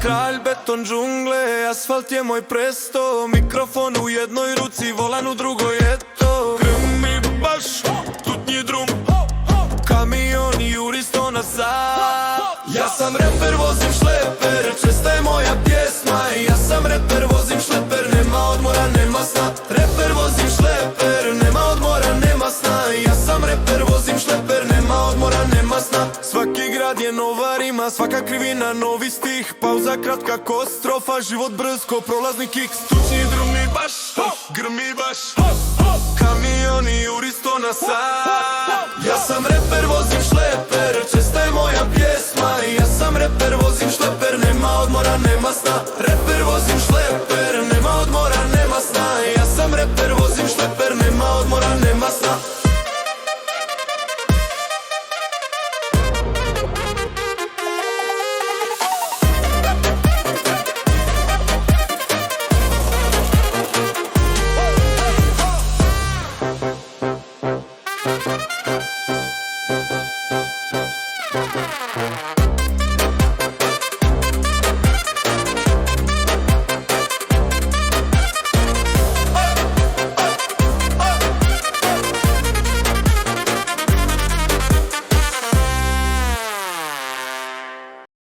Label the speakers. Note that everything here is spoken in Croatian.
Speaker 1: kralj, beton džungle, asfalt je moj presto. Mikrofon u jednoj ruci, volan u drugoj, eto. Grmi baš, tutnji drum, kamion juri 100 na sat. Ja sam reper, vozim šleper, česta je moja pjesma. Ja sam reper, vozim šleper, nema odmora, nema sna. Reper, vozim šleper, nema odmora, nema sna. Ja sam reper, vozim šleper, nema odmora, nema sna. Svaki grad je nova rima, svaka krivina novi stih. Pauza kratka ko strofa, život brz ko prolazni kiks. Tučni drumi baš, grmi baš, kamioni juri 100 na sat. Ja sam reper, vozim šleper, česta je moja pjesma. Ja sam reper, vozim šleper, nema odmora, nema sna.